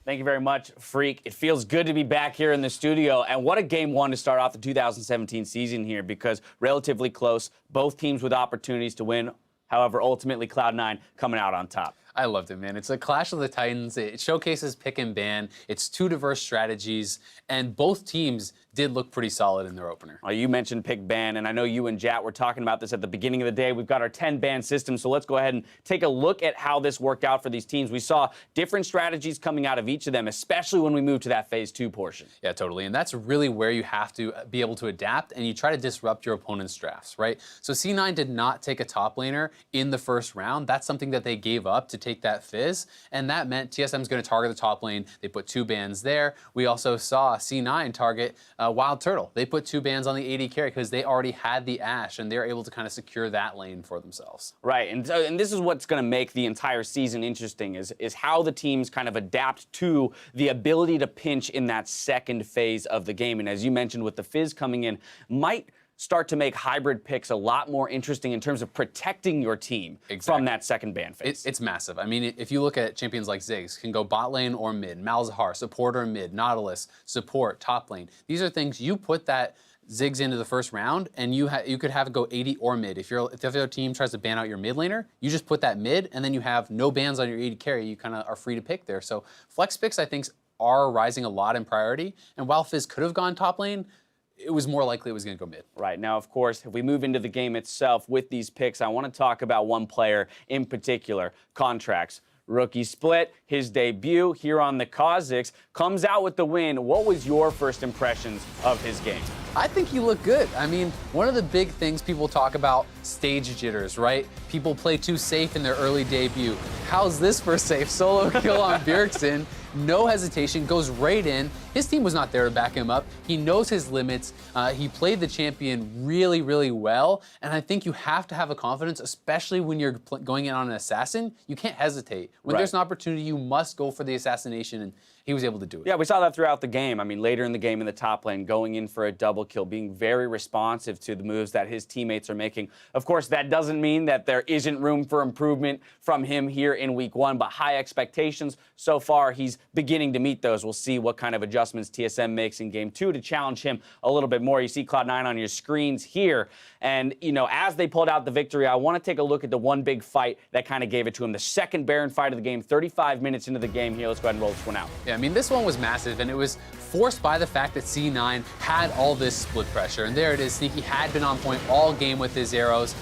Thank you very much, Freak. It feels good to be back here in the studio. And what a game one to start off the 2017 season here, because relatively close, both teams with opportunities to win. However, ultimately, Cloud9 coming out on top. I loved it, man. It's a Clash of the Titans. It showcases pick and ban. It's two diverse strategies, and both teams did look pretty solid in their opener. Well, you mentioned pick ban, and I know you and Jat were talking about this at the beginning of the day. We've got our 10 ban system, so let's go ahead and take a look at how this worked out for these teams. We saw different strategies coming out of each of them, especially when we moved to that phase 2 portion. Yeah, totally, and that's really where you have to be able to adapt, and you try to disrupt your opponent's drafts, right? So C9 did not take a top laner in the first round. That's something that they gave up to take that fizz, and that meant TSM's going to target the top lane. They put 2 bans there. We also saw C9 target Wild Turtle. They put 2 bans on the AD carry because they already had the Ashe, and they're able to kind of secure that lane for themselves. Right, and this is what's going to make the entire season interesting, is how the teams kind of adapt to the ability to pinch in that second phase of the game. And as you mentioned, with the fizz coming in, might start to make hybrid picks a lot more interesting in terms of protecting your team from that second ban phase. It's massive. I mean, if you look at champions like Ziggs, can go bot lane or mid, Malzahar, support or mid, Nautilus, support, top lane. These are things you put that Ziggs into the first round, and you could have it go 80 or mid. If your team tries to ban out your mid laner, you just put that mid, and then you have no bans on your AD carry. You kind of are free to pick there. So flex picks, I think, are rising a lot in priority. And while Fizz could have gone top lane, it was more likely it was going to go mid. Right. Now, of course, if we move into the game itself with these picks, I want to talk about one player in particular, Contracts. Rookie split, his debut here on the Kha'Zix, comes out with the win. What was your first impressions of his game? I think he looked good. I mean, one of the big things people talk about, stage jitters, right? People play too safe in their early debut. How's this for safe? Solo kill on Bjergsen. No hesitation, goes right in. His team was not there to back him up. He knows his limits. He played the champion really, really well. And I think you have to have a confidence, especially when you're going in on an assassin. You can't hesitate. When there's an opportunity, you must go for the assassination. And he was able to do it. Yeah, we saw that throughout the game. I mean, later in the game in the top lane, going in for a double kill, being very responsive to the moves that his teammates are making. Of course, that doesn't mean that there isn't room for improvement from him here in week 1, but high expectations. So far, he's beginning to meet those. We'll see what kind of adjustments TSM makes in game 2 to challenge him a little bit more. You see Cloud9 on your screens here. And, you know, as they pulled out the victory, I want to take a look at the one big fight that kind of gave it to him. The second Baron fight of the game, 35 minutes into the game here. Let's go ahead and roll this one out. Yeah, I mean, this one was massive, and it was forced by the fact that C9 had all this split pressure. And there it is. Sneaky had been on point all game with his arrows.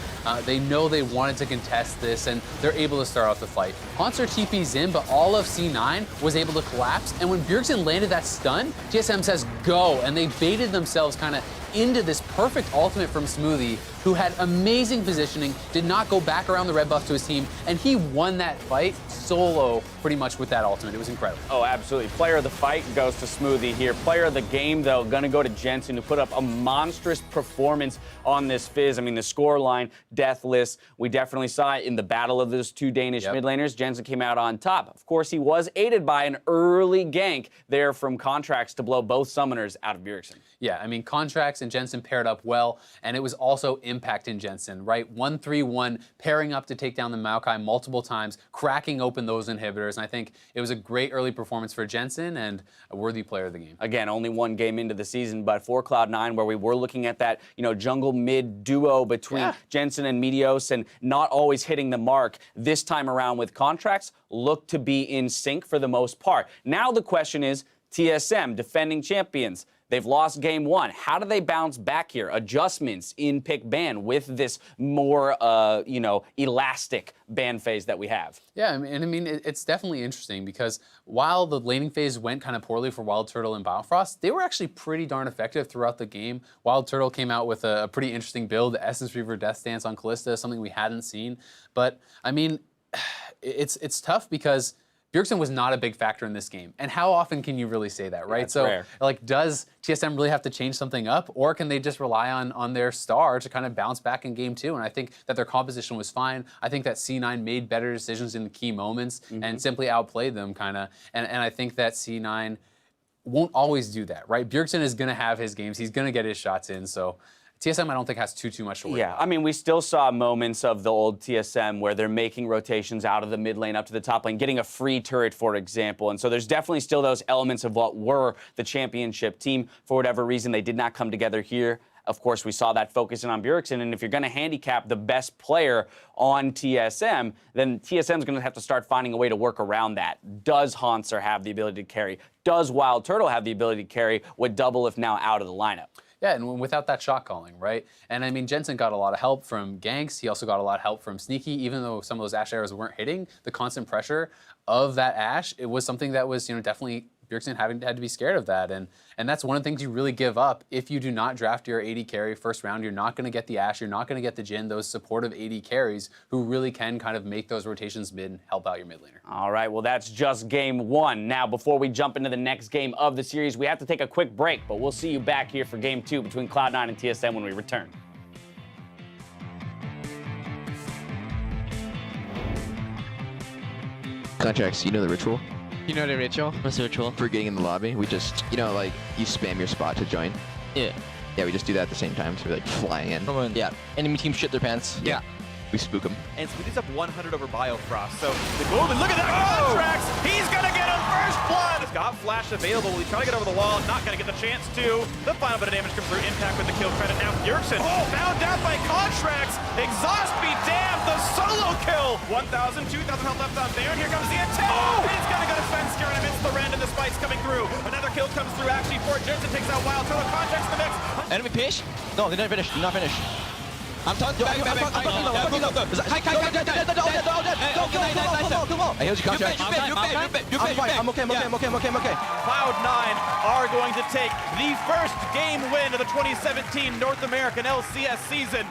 They know they wanted to contest this, and they're able to start off the fight. Haunter TP's in, but all of C9 was able to collapse. And when Bjergsen landed that stun, TSM says go, and they baited themselves kind of into this perfect ultimate from Smoothie, who had amazing positioning, did not go back around the red buff to his team, and he won that fight solo pretty much with that ultimate. It was incredible. Oh, absolutely. Player of the fight goes to Smoothie here. Player of the game, though, going to go to Jensen, who put up a monstrous performance on this Fizz. I mean, the score line, deathless. We definitely saw it in the battle of those 2 Danish mid laners. Jensen came out on top. Of course, he was aided by an early gank there from Contracts to blow both summoners out of Bjergsen. Yeah, I mean, Contracts and Jensen paired up well, and it was also Impact in Jensen, right? 1-3-1, pairing up to take down the Maokai multiple times, cracking open those inhibitors, and I think it was a great early performance for Jensen and a worthy player of the game. Again, only 1 game into the season, but for Cloud9, where we were looking at that, you know, jungle mid duo between Jensen and Meteos and not always hitting the mark, this time around with Contracts, looked to be in sync for the most part. Now the question is, TSM, defending champions, they've lost game 1. How do they bounce back here? Adjustments in pick ban with this more, you know, elastic ban phase that we have. Yeah, I mean, it's definitely interesting because while the laning phase went kind of poorly for Wild Turtle and Biofrost, they were actually pretty darn effective throughout the game. Wild Turtle came out with a pretty interesting build, the Essence Reaver Death Stance on Kalista, something we hadn't seen. But, I mean, it's tough because Bjergsen was not a big factor in this game. And how often can you really say that, right? That's rare. Like, does TSM really have to change something up, or can they just rely on their star to kind of bounce back in game 2? And I think that their composition was fine. I think that C9 made better decisions in the key moments and simply outplayed them, kind of. And I think that C9 won't always do that, right? Bjergsen is going to have his games. He's going to get his shots in, so TSM, I don't think, has too much to worry about. I mean, we still saw moments of the old TSM where they're making rotations out of the mid lane up to the top lane, getting a free turret, for example. And so there's definitely still those elements of what were the championship team. For whatever reason, they did not come together here. Of course, we saw that focusing on Bjergsen, and if you're going to handicap the best player on TSM, then TSM is going to have to start finding a way to work around that. Does Hanser have the ability to carry? Does Wild Turtle have the ability to carry with Double if now out of the lineup? Yeah, and without that shot calling, right? And I mean, Jensen got a lot of help from ganks. He also got a lot of help from Sneaky, even though some of those Ashe arrows weren't hitting. The constant pressure of that Ashe, it was something that was, definitely Bjergsen had to be scared of that. And that's one of the things you really give up if you do not draft your AD carry first round. You're not going to get the Ashe, you're not going to get the Jhin, those supportive AD carries who really can kind of make those rotations mid and help out your mid laner. All right, well, that's just game one. Now, before we jump into the next game of the series, we have to take a quick break, but we'll see you back here for game two between Cloud9 and TSM when we return. Contracts, you know the ritual? You know the ritual? What's the ritual? For getting in the lobby, we just, like, you spam your spot to join. Yeah. Yeah, we just do that at the same time, so we're like flying in. Yeah. Enemy team shit their pants. Yeah. We spook them. And Smithy's up 100 over Biofrost. So the golden, look at that contracts! He's gonna get him first blood! He's got flash available. He's trying to get over the wall, not gonna get the chance to. The final bit of damage comes through. Impact with the kill credit. Now Bjergsen found out by contracts. Exhaust be damned, the solo kill! 1,000, 2,000 health left on Baron. Here comes the attack! And it's gonna go to Svenskar and amidst the random, the spikes coming through. Another kill comes through actually for Jensen, takes out Wild Turtle. Contracts in the mix. Enemy fish? No, they're not finished. They're not finished. I'm talking. I healed your contract. I'm okay. Cloud9 are going to take the first game win of the 2017 North American LCS season.